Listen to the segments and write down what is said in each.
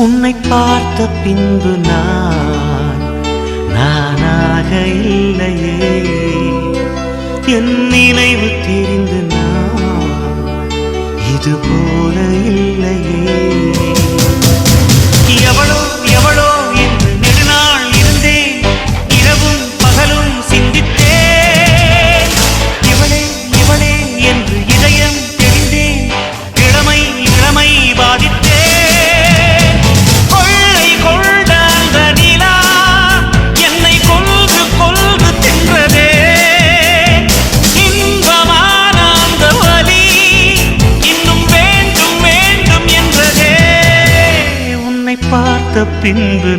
உன்னை பார்த்த பின்பு நானாக இல்லையே, என் நினைவு தெரிந்து இது போல இல்லையே. எவளோ எவளோ என்று நெடுநாள் இருந்தேன், இரவும் பகலும் சிந்தித்தேன். இவளே இவளே என்று இதயம் தெரிந்தேன், இளமை இளமை பாதித்தேன். கொள்ளை கொண்ட அந்த நிலா என்னை கொல்கு கொல்கு தின்றதே. இன்பமான அந்த வலி இன்னும் வேண்டும் வேண்டும் என்றதே. உன்னை பார்த்த பின்பு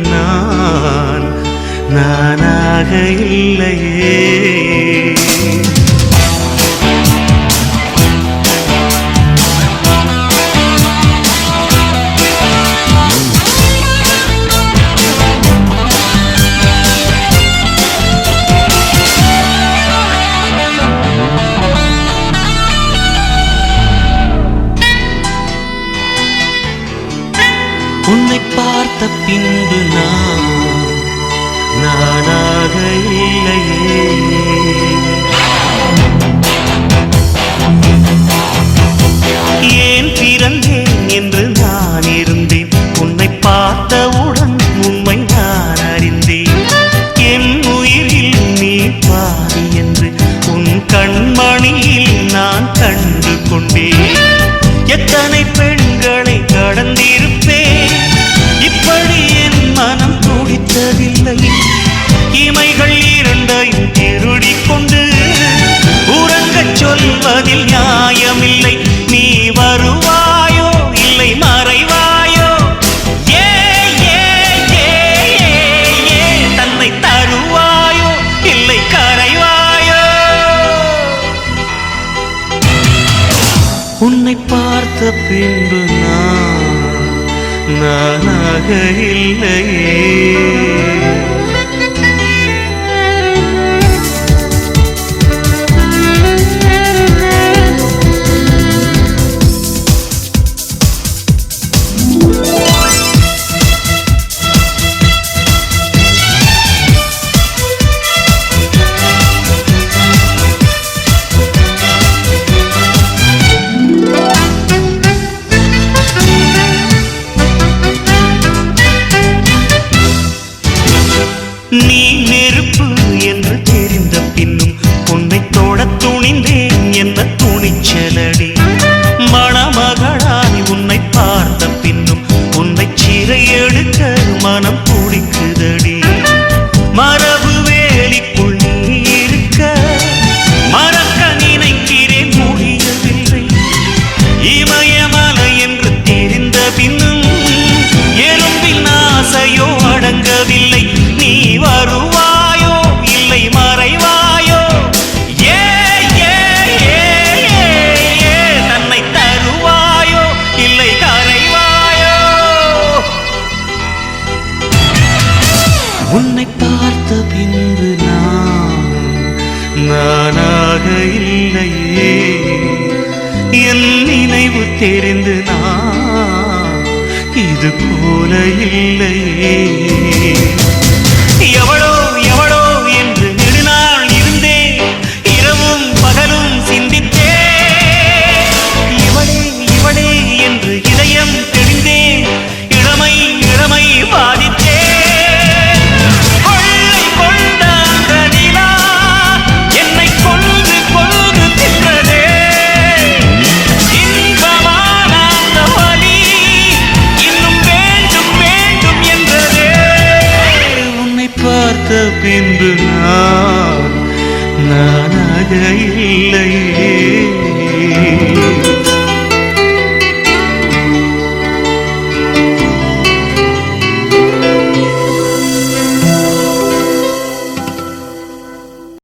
நானாக இல்லையே. உன்னை பார்த்த பின்பு நானாக இல்லையே. ஏன் பிறந்தேன் என்று நான் இருந்தேன், உன்னை பார்த்தவுடன் உண்மை நான் அறிந்தேன். என் உயிரில் நீ பாதி என்று உன் கண்மணியில் நான் கண்டு கொண்டேன். எத்தனை பெண்களை கடந்திருப்பேன், இப்படி என் மனம் துடித்ததில்லை. இமைகள் இரண்டையும் திருடிக் கொண்டு உறங்கச் சொல்வதில் நியாயமில்லை. நீ வருவாயோ இல்லை மறைவாயோ, ஏ ஏ ஏ ஏ தன்னை தருவாயோ இல்லை கரைவாயோ. உன்னை பார்த்த பின்பு நானாக இல்லையே. நீ நெருப்பு என்று தெரிந்த பின்னும் உன்னை தொட துணிந்தேன் என்ன துணிச்சலடி. மணமகளாய் உன்னை பார்த்த பின்னும் உன்னை சிறை எடுக்க மனம் துடிக்குதடி. மரபு வேலிக்குள் நீ இருக்க மறக்க நினைக்கிறேன், முடியவில்லை. இமயமலை என்று தெரிந்த பின்னும் எறும்பின் ஆசையோ அடங்கவில்லை. நீ வருவாயோ இல்லை மறைவாயோ, ஏ ஏ ஏ ஏ தன்னை தருவாயோ இல்லை கரைவாயோ. உன்னை பார்த்த பின்பு நானாக இல்லையே. என் நினைவு தெரிந்து இது போல இல்லையே. எவளோ